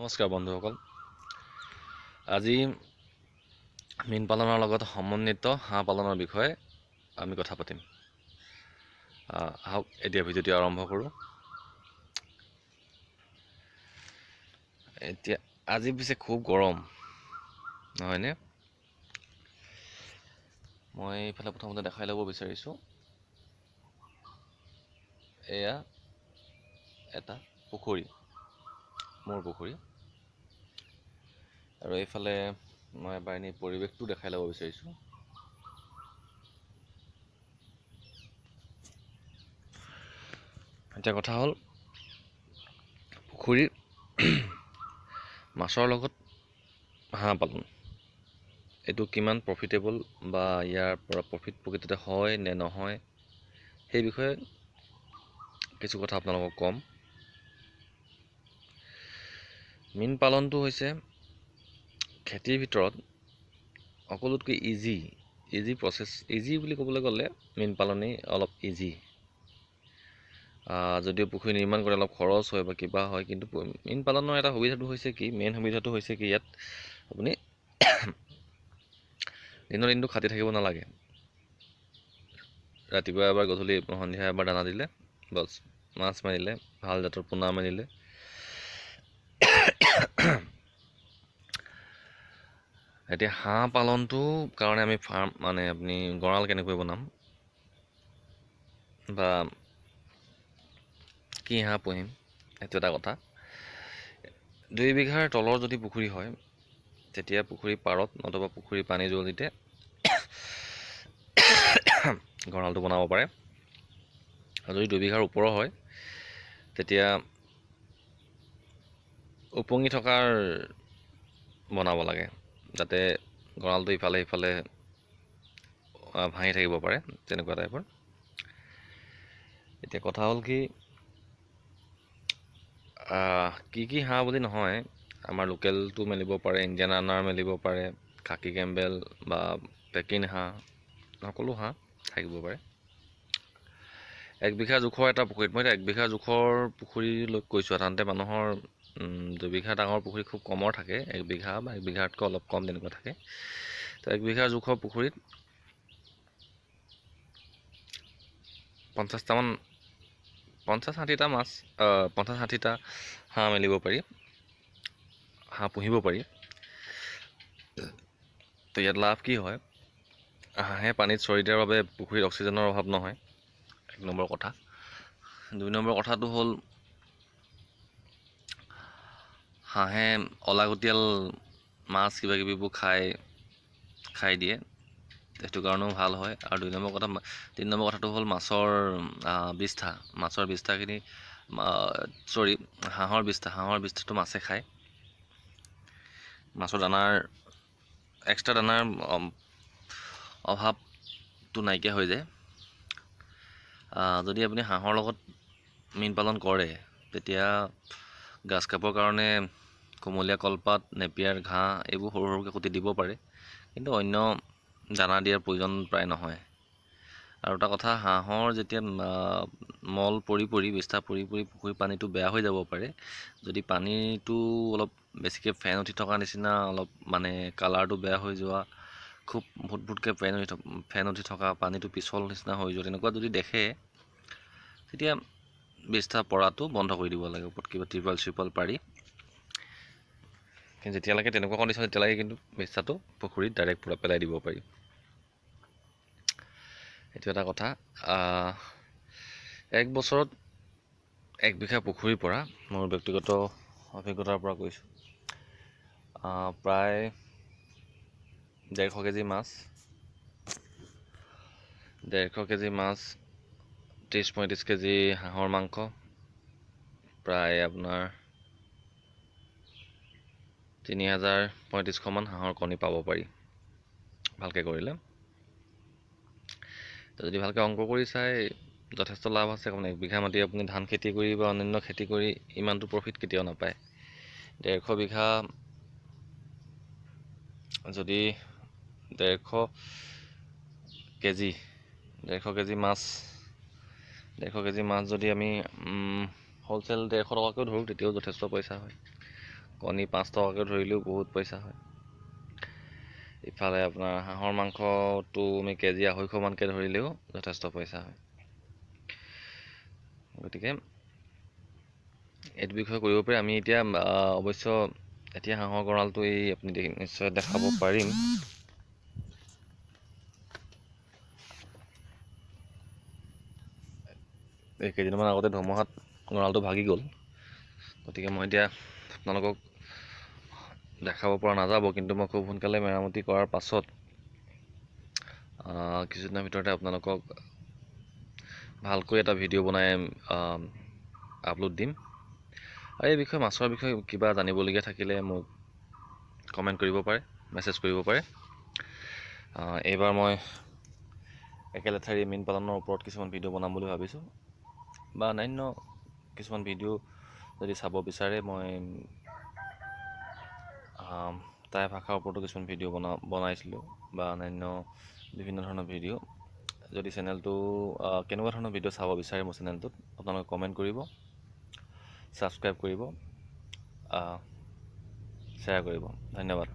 নমস্কাৰ বন্ধুসকল। আজি মীন পালনৰ লগত সমন্বিত হাঁহ পালনৰ বিষয়ে আমি কথা পাতিম। আহক এতিয়া ভিডিঅ'টো আৰম্ভ কৰোঁ। এতিয়া আজি পিছে খুব গৰম নহয়নে? মই এইফালে প্ৰথমতে দেখাই ল'ব বিচাৰিছোঁ, এয়া এটা পুখুৰী, মোৰ পুখুৰী, আৰু এইফালে মই এবাৰ এনেই পৰিৱেশটো দেখাই ল'ব বিচাৰিছোঁ। এতিয়া কথা হ'ল, পুখুৰীৰ মাছৰ লগত হাঁহ পালন এইটো কিমান প্ৰফিটেবল বা ইয়াৰ পৰা প্ৰফিট প্ৰকৃততে হয় নে নহয়, সেই বিষয়ে কিছু কথা আপোনালোকক ক'ম। মীন পালনটো হৈছে খেতিৰ ভিতৰত সকলোতকৈ ইজি প্ৰচেছ। ইজি বুলি ক'বলৈ গ'লে মীন পালনেই অলপ ইজি। যদিও পুখুৰী নিৰ্মাণ কৰি অলপ খৰচ হয় বা কিবা হয়, কিন্তু মীন পালনৰ এটা সুবিধাটো হৈছে কি, মেইন সুবিধাটো হৈছে কি, ইয়াত আপুনি দিনটো খাটি থাকিব নালাগে। ৰাতিপুৱা এবাৰ, গধূলি সন্ধিয়া এবাৰ দানা দিলে বছ, মাছ মাৰিলে, ভাল জাতৰ পোনা মাৰিলে। এতিয়া হাঁহ পালনটো কাৰণে আমি আপুনি গঁৰাল কেনেকৈ বনাম বা কি হাঁহ পুহিম, সেইটো এটা কথা। 2 বিঘাৰ তলৰ যদি পুখুৰী হয়, তেতিয়া পুখুৰী পাৰত নতুবা পুখুৰী পানী জলিতে গঁৰালটো বনাব পাৰে। আৰু যদি 2 বিঘাৰ ওপৰৰ হয়, তেতিয়া ওপঙি থকাৰ বনাব লাগে, যাতে গঁৰালটো ইফালে সিফালে ভাঙি থাকিব পাৰে, তেনেকুৱা টাইপৰ। এতিয়া কথা হ'ল কি হাঁহ বুলি নহয়, আমাৰ লোকেলটো মেলিব পাৰে, ইণ্ডিয়ান ৰানাৰ মেলিব পাৰে, খাকী কেম্বেল বা পেকিন হাঁহ, সকলো হাঁহ থাকিব পাৰে। 1 বিঘা জোখৰ এটা পুখুৰীত, মই এতিয়া 1 বিঘা জোখৰ পুখুৰীলৈ কৈছোঁ। সাধাৰণতে মানুহৰ 2 বিঘা ডাঙৰ পুখুৰী খুব কমৰ থাকে, 1 বিঘা বা 1 বিঘাতকৈ অলপ কম তেনেকুৱা থাকে। তো 1 বিঘা জোখৰ পুখুৰীত 50-60টা মাছ, 50-60টা হাঁহ মেলিব পাৰি, হাঁহ পুহিব পাৰি। তো ইয়াত লাভ কি হয়, হাঁহে পানীত চৰি দিয়াৰ বাবে পুখুৰীত অক্সিজেনৰ অভাৱ নহয়, 1 নম্বৰ কথা। 2 নম্বৰ কথাটো হ'ল, হাঁহে অলাগতিয়াল মাছ কিবাকিবিবোৰ খাই দিয়ে, সেইটো কাৰণেও ভাল হয়। আৰু 3 নম্বৰ কথাটো হ'ল মাছৰ বিষ্ঠাখিনি, হাঁহৰ বিষ্ঠাটো মাছে খায়। মাছৰ এক্সট্ৰা দানাৰ অভাৱটো নাইকিয়া হৈ যায়। যদি আপুনি হাঁহৰ লগত মীন পালন কৰে, তেতিয়া গাছ খাবৰ কাৰণে কুমলীয়া কলপাত, নেপিয়াৰ ঘাঁহ এইবোৰ সৰু সৰুকৈ কুটি দিব পাৰে, কিন্তু অন্য দানা দিয়াৰ প্ৰয়োজন প্ৰায় নহয়। আৰু এটা কথা, হাঁহৰ যেতিয়া মল বিষ্ঠা পৰি পুখুৰী পানীটো বেয়া হৈ যাব পাৰে। যদি পানীটো অলপ বেছিকৈ ফেন উঠি থকা নিচিনা, অলপ কালাৰটো বেয়া হৈ যোৱা, খুব ভুটভুটকৈ ফেন উঠি থকা, পানীটো পিছল নিচিনা হৈ যোৱা, তেনেকুৱা যদি দেখে, তেতিয়া বিষ্ঠা পৰাটো বন্ধ কৰি দিব লাগে, ওপৰত কিবা ত্ৰিপাল পাৰি। কিন্তু যেতিয়ালৈকে তেনেকুৱা কণ্ডিশ্যন, তেতিয়ালৈকে কিন্তু বিষ্ঠাটো পুখুৰীত ডাইৰেক্ট পেলাই দিব পাৰি। এইটো এটা কথা। 1 বছৰত 1 বিঘা পুখুৰীৰ পৰা, মোৰ ব্যক্তিগত অভিজ্ঞতাৰ পৰা কৈছোঁ, প্ৰায় 150 কেজি মাছ, 30-35 কেজি হাঁহৰ মাংস, প্ৰায় আপোনাৰ 3000-3500 মান হাঁহৰ কণী পাব পাৰি, ভালকৈ কৰিলে। যদি ভালকৈ অংক কৰি চাই, যথেষ্ট লাভ আছে। 1 বিঘা মাটি আপুনি ধান খেতি কৰি বা অন্যান্য খেতি কৰি ইমানটো প্ৰফিট কেতিয়াও নাপায়। 150 বিঘা যদি 150 কেজি মাছ যদি আমি হ'লচেল 150 টকাকৈ ধৰোঁ, তেতিয়াও যথেষ্ট পইচা হয়। কণী 5 টকাকৈ ধৰিলেও বহুত পইচা হয়। ইফালে আপোনাৰ হাঁহৰ মাংসটো আমি কেজি 250মানকৈ ধৰিলেও যথেষ্ট পইচা হয়। গতিকে এইটো বিষয়ে কৰিব পাৰি। আমি এতিয়া অৱশ্য এতিয়া হাঁহৰ গঁৰালটো আপুনি নিশ্চয় দেখাব পাৰিম। এই কেইদিনমান আগতে ধুমুহাত গঁৰালটো ভাগি গ'ল, গতিকে মই এতিয়া আপোনালোকক দেখাব পৰা নাযাব, কিন্তু মই খুব সোনকালে মেৰামতি কৰাৰ পাছত কিছুদিনৰ ভিতৰতে আপোনালোকক ভালকৈ এটা ভিডিঅ' বনাই আপলোড দিম। আৰু এই বিষয়ে মাছৰ বিষয়ে কিবা জানিবলগীয়া থাকিলে মোক কমেণ্ট কৰিব পাৰে, মেছেজ কৰিব পাৰে। এইবাৰ মই একেলেঠাৰি মীন পালনৰ ওপৰত কিছুমান ভিডিঅ' বনাম বুলি ভাবিছোঁ, বা অন্যান্য কিছুমান ভিডিঅ' যদি চাব বিচাৰে মই টাই ভাষাৰ ওপৰতো কিছুমান ভিডিঅ' বনাইছিলোঁ, বা অন্যান্য বিভিন্ন ধৰণৰ ভিডিঅ'। যদি চেনেলটো কেনেকুৱা ধৰণৰ ভিডিঅ' চাব বিচাৰে মোৰ চেনেলটোত আপোনালোকে কমেণ্ট কৰিব, ছাবস্ক্ৰাইব কৰিব, শ্বেয়াৰ কৰিব। ধন্যবাদ।